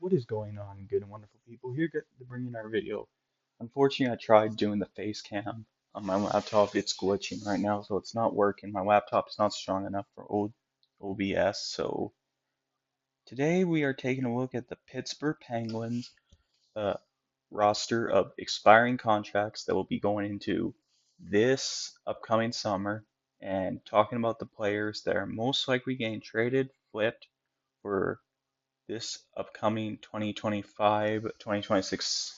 What is going on, good and wonderful people? Here to bring in our video. Unfortunately, I tried doing the face cam on my laptop. It's glitching right now, so it's not working. My laptop's not strong enough for OBS. So today we are taking a look at the Pittsburgh Penguins uh, roster of expiring contracts that will be going into this upcoming summer and talking about the players that are most likely getting traded, flipped for this upcoming 2025-2026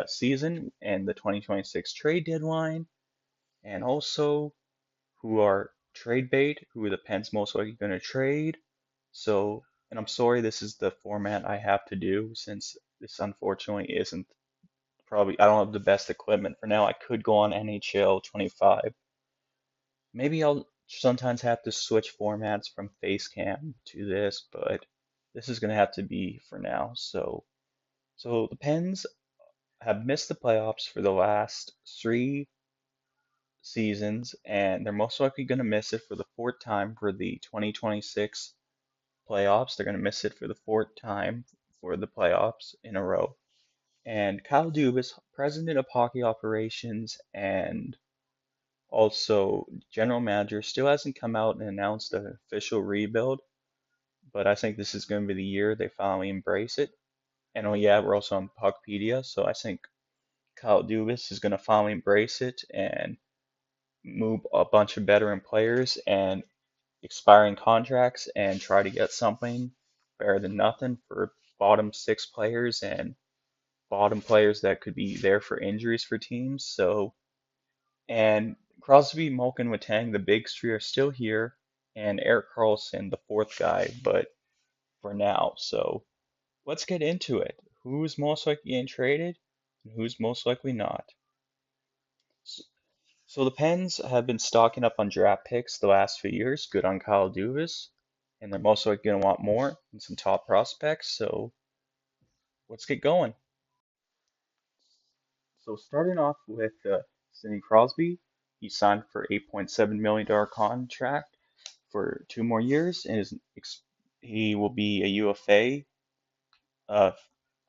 season and the 2026 trade deadline, and also who are trade bait, who are the Pens most likely going to trade. So, and I'm sorry, this is the format I have to do since this unfortunately isn't probably, I don't have the best equipment for now. I could go on NHL 25. Maybe I'll sometimes have to switch formats from Facecam to this, but this is going to have to be for now. So the Pens have missed the playoffs for the last 3 seasons, and they're most likely going to miss it for the fourth time for the 2026 playoffs. They're going to miss it for the fourth time for the playoffs in a row. And Kyle Dubas, president of hockey operations and also general manager, still hasn't come out and announced an official rebuild, but I think this is going to be the year they finally embrace it. And oh yeah, we're also on Puckpedia, so I think Kyle Dubas is going to finally embrace it and move a bunch of veteran players and expiring contracts and try to get something better than nothing for bottom six players and bottom players that could be there for injuries for teams. So, and Crosby, Malkin, Letang, the big three are still here, and Erik Karlsson, the fourth guy, but for now. So let's get into it. Who's most likely getting traded and who's most likely not? So the Pens have been stocking up on draft picks the last few years. Good on Kyle Dubas, and they're most likely going to want more and some top prospects. So let's get going. So starting off with Sidney Crosby, he signed for $8.7 million contract for 2 more years, and he will be a UFA, uh,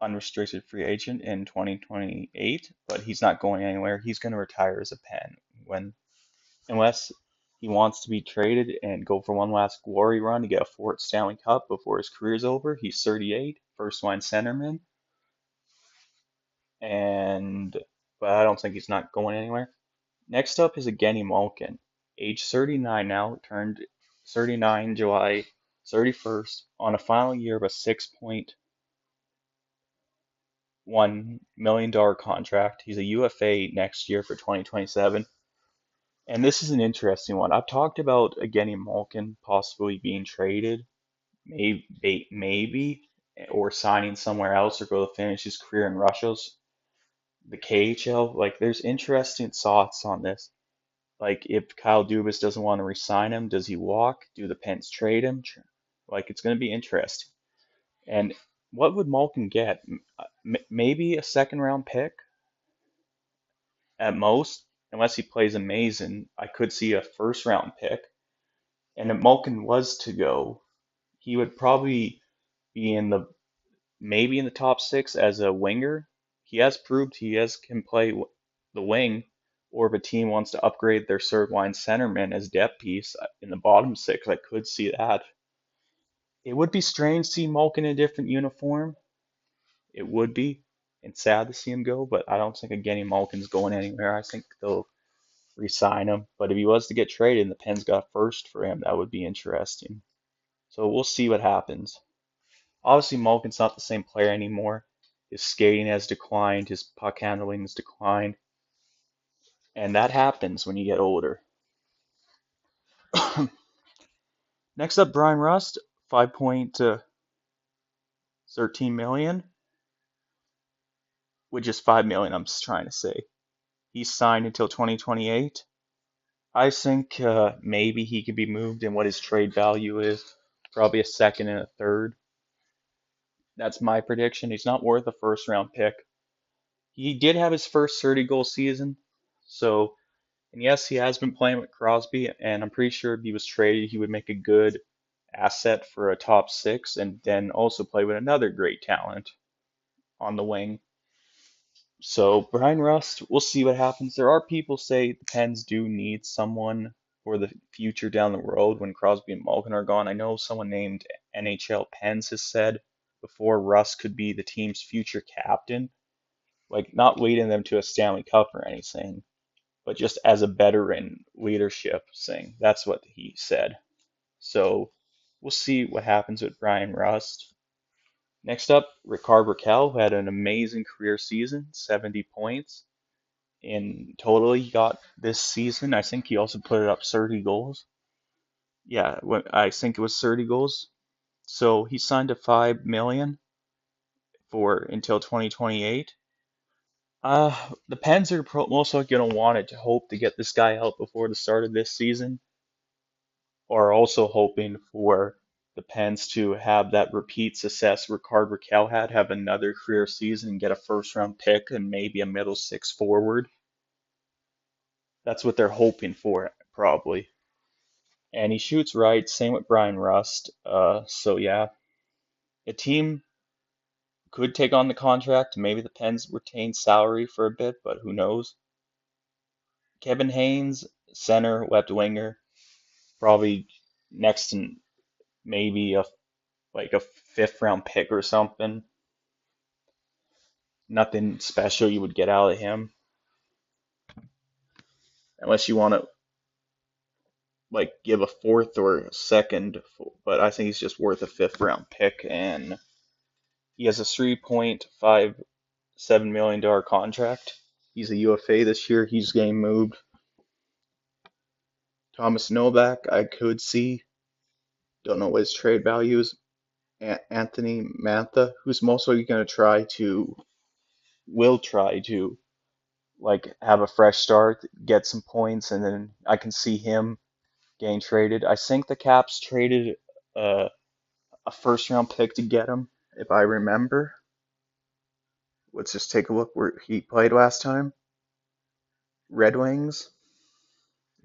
unrestricted free agent in 2028. But he's not going anywhere. He's going to retire as a Pen when unless he wants to be traded and go for one last glory run to get a fourth Stanley Cup before his career is over. He's 38, first line centerman, and but I don't think he's not going anywhere. Next up is Evgeny Malkin, age 39 now, turned 39 July 31st on a final year of a $6.1 million contract. He's a UFA next year for 2027. And this is an interesting one. I've talked about Evgeny Malkin possibly being traded, maybe, or signing somewhere else, or go to finish his career in Russia's the KHL. Like, there's interesting thoughts on this. Like, if Kyle Dubas doesn't want to re-sign him, does he walk? Do the Pens trade him? Like, it's going to be interesting. And what would Malkin get? Maybe a second round pick at most, unless he plays amazing. I could see a first round pick. And if Malkin was to go, he would probably be in the maybe in the top six as a winger. He has proved can play the wing, or if a team wants to upgrade their third line centerman as depth piece in the bottom six, I could see that. It would be strange to see Malkin in a different uniform. It would be, and sad to see him go, but I don't think Evgeny Malkin's going anywhere. I think they'll re-sign him. But if he was to get traded and the Pens got first for him, that would be interesting. So we'll see what happens. Obviously, Malkin's not the same player anymore. His skating has declined, his puck handling has declined, and that happens when you get older. Next up, Brian Rust, 5.13 million, which is 5 million. I'm just trying to say he's signed until 2028. I think maybe he could be moved in what his trade value is, probably a second and a third. That's my prediction. He's not worth a first round pick. He did have his first 30-goal season, so. And yes, he has been playing with Crosby, and I'm pretty sure if he was traded, he would make a good asset for a top six, and then also play with another great talent on the wing. So Brian Rust, we'll see what happens. There are people say the Pens do need someone for the future down the road when Crosby and Malkin are gone. I know someone named NHL Pens has said before Rust could be the team's future captain, like not leading them to a Stanley Cup or anything, but just as a veteran leadership thing. That's what he said. So we'll see what happens with Brian Rust. Next up, Ricard Raquel, who had an amazing career season, 70 points in total he got this season. I think he also put up 30 goals. Yeah, I think it was 30 goals. So he signed a 5 million for until 2028. The Pens are most likely going to want it to hope to get this guy out before the start of this season, or also hoping for the Pens to have that repeat success Rickard Rakell had, have another career season and get a first round pick and maybe a middle six forward. That's what they're hoping for, probably. And he shoots right, same with Brian Rust. So yeah, a team could take on the contract. Maybe the Pens retain salary for a bit, but who knows? Kevin Haynes, center, left winger, probably next to maybe a fifth round pick or something. Nothing special you would get out of him unless you want to like give a fourth or a second. But I think he's just worth a fifth round pick, and he has a $3.57 million contract. He's a UFA this year. He's getting moved. Thomas Novak, I could see. Don't know what his trade value is. Anthony Mantha, who's mostly going to will try to like have a fresh start, get some points, and then I can see him getting traded. I think the Caps traded uh, a first round pick to get him, if I remember. Let's just take a look where he played last time. Red Wings.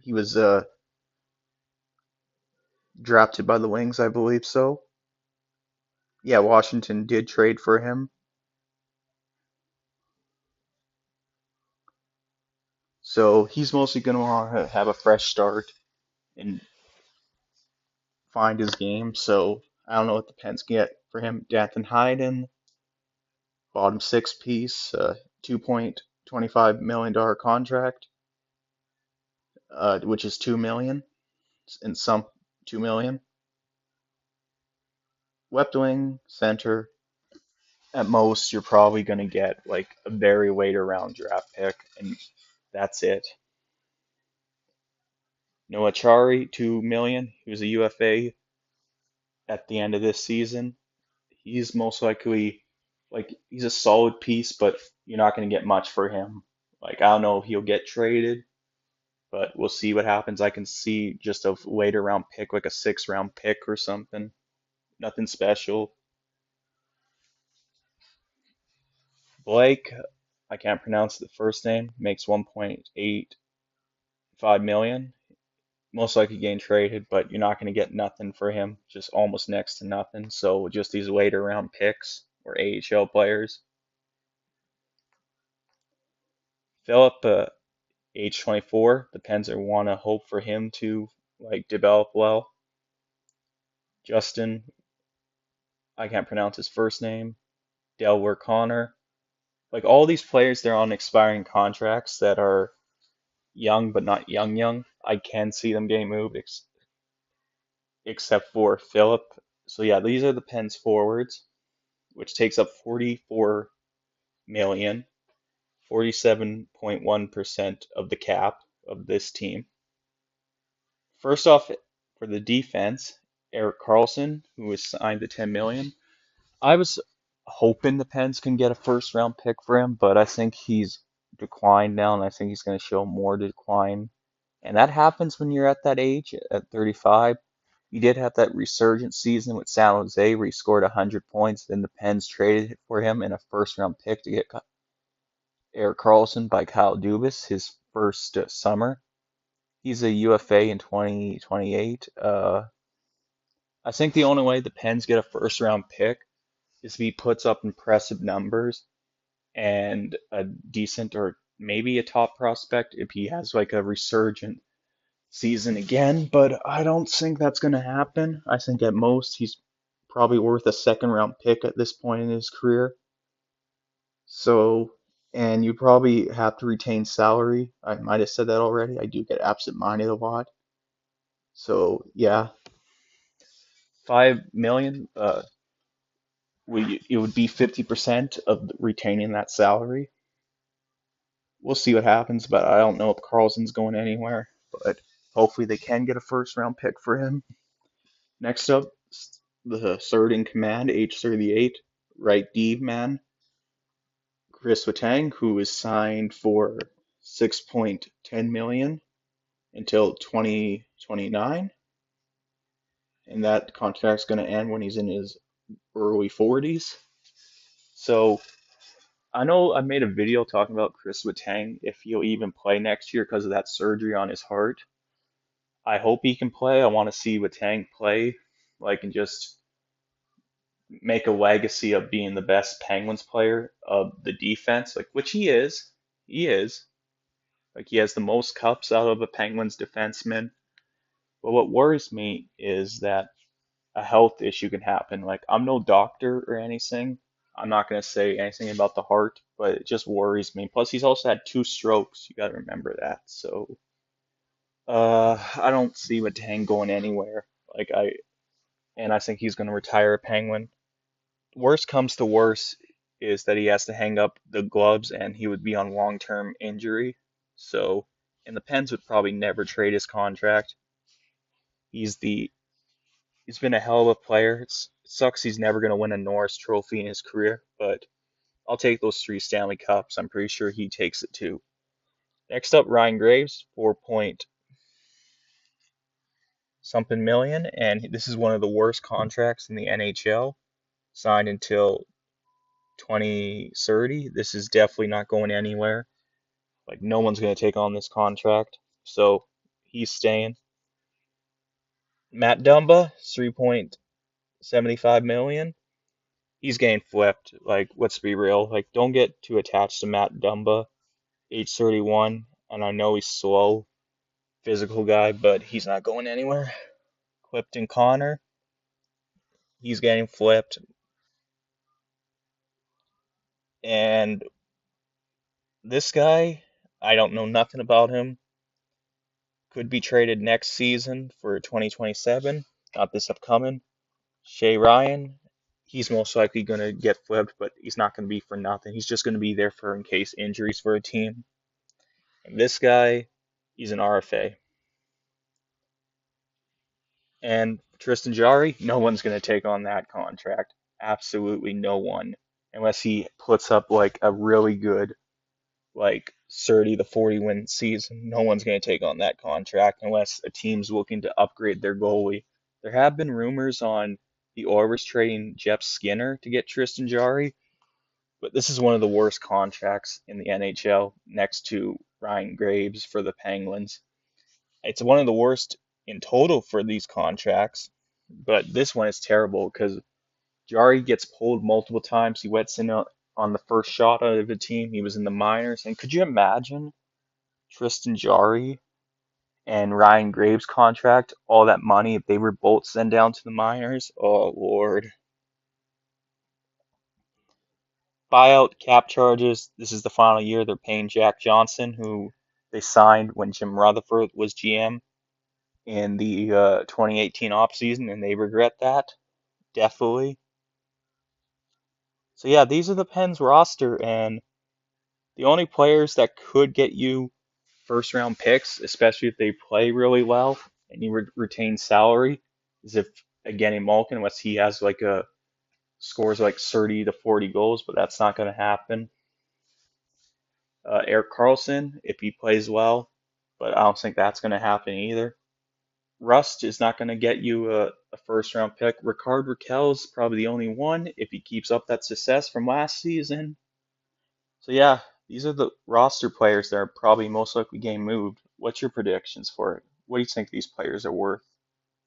He was drafted by the Wings, I believe so. Yeah, Washington did trade for him. So he's mostly going to want to have a fresh start and find his game. So I don't know what the Pens can get for him. Dathan Hayden, bottom six piece, $2.25 million contract, which is 2 million and some 2 million. Left wing, center. At most, you're probably going to get like a very later round draft pick, and that's it. Noah Chari, 2 million. He was a UFA at the end of this season. He's most likely like he's a solid piece, but you're not going to get much for him. Like I don't know if he'll get traded, but we'll see what happens. I can see just a later round pick, like a 6th round pick or something. Nothing special. Blake, I can't pronounce the first name, makes 1.85 million. Most likely getting traded, but you're not going to get nothing for him, just almost next to nothing. So just these later round picks or AHL players. Philip, age 24, the Pens are want to hope for him to like develop well. Justin, I can't pronounce his first name. Delaware Connor, like all these players, they're on expiring contracts that are young but not young. I can see them getting moved, except for Philip. So yeah, these are the Pens forwards, which takes up 44 million, 47.1% of the cap of this team. First off, for the defense, Erik Karlsson, who was signed to 10 million. I was hoping the Pens can get a first round pick for him, but I think he's declined now, and I think he's going to show more decline. And that happens when you're at that age, at 35. He did have that resurgent season with San Jose where he scored 100 points. Then the Pens traded for him in a first round pick to get Erik Karlsson by Kyle Dubas his first summer. He's a UFA in 2028. I think the only way the Pens get a first round pick is if he puts up impressive numbers and a decent or maybe a top prospect if he has like a resurgent season again. But I don't think that's going to happen. I think at most he's probably worth a second round pick at this point in his career. So, and you probably have to retain salary. I might have said that already. I do get absent-minded a lot. So, yeah, 5 million. It would be 50% of retaining that salary. We'll see what happens, but I don't know if Carlson's going anywhere. But hopefully they can get a first round pick for him. Next up, the third in command, age 38, right D man, Chris Letang, who is signed for 6.10 million until 2029, and that contract's going to end when he's in his early 40s. So I know I made a video talking about Chris Letang if he'll even play next year because of that surgery on his heart. I hope he can play. I want to see Letang play, like, and just make a legacy of being the best Penguins player of the defense, like which he is. He is. Like he has the most cups out of a Penguins defenseman. But what worries me is that a health issue can happen. Like I'm no doctor or anything. I'm not gonna say anything about the heart, but it just worries me. Plus he's also had two strokes. You gotta remember that. So I don't see Letang going anywhere. I think he's gonna retire a Penguin. Worst comes to worst is that he has to hang up the gloves and he would be on long-term injury. So, and the Pens would probably never trade his contract. He's the he's been a hell of a player. It sucks he's never going to win a Norris Trophy in his career, but I'll take those three Stanley Cups. I'm pretty sure he takes it too. Next up, Ryan Graves, 4 point something million, and this is one of the worst contracts in the NHL, signed until 2030. This is definitely not going anywhere. Like no one's going to take on this contract, so he's staying. Matt Dumba, 3.75 million. He's getting flipped. Like let's be real. Like don't get too attached to Matt Dumba, age 31, and I know he's slow, physical guy, but he's not going anywhere. Clifton Connor, he's getting flipped, and this guy, I don't know nothing about him. Could be traded next season for 2027. Not this upcoming. Shay Ryan, he's most likely going to get flipped, but he's not going to be for nothing. He's just going to be there for in case injuries for a team. And this guy, he's an RFA. And Tristan Jarry, no one's going to take on that contract. Absolutely no one. Unless he puts up like a really good, like 30 to 40 win season. No one's going to take on that contract unless a team's looking to upgrade their goalie. There have been rumors on the Oilers trading Jeff Skinner to get Tristan Jarry, but this is one of the worst contracts in the NHL next to Ryan Graves for the Penguins. It's one of the worst in total for these contracts, but this one is terrible because Jarry gets pulled multiple times. He wets in on the first shot of the team. He was in the minors. And could you imagine Tristan Jarry and Ryan Graves' contract, all that money if they were both sent down to the minors? Oh, Lord. Buyout cap charges. This is the final year they're paying Jack Johnson, who they signed when Jim Rutherford was GM in the 2018 offseason, and they regret that. Definitely. So, yeah, these are the Pens roster, and the only players that could get you first round picks, especially if they play really well and you retain salary, is if again Malkin, unless he has like a scores like 30 to 40 goals, but that's not going to happen. Eric Carlson, if he plays well, but I don't think that's going to happen either. Rust is not going to get you a first round pick. Ricard Raquel's probably the only one if he keeps up that success from last season. So yeah, these are the roster players that are probably most likely getting moved. What's your predictions for it? What do you think these players are worth?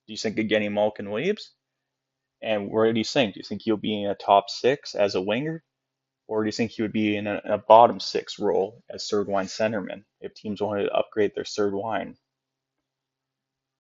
Do you think Evgeny Malkin leaves? And where do you think? Do you think he'll be in a top six as a winger, or do you think he would be in a bottom six role as third line centerman if teams wanted to upgrade their third line?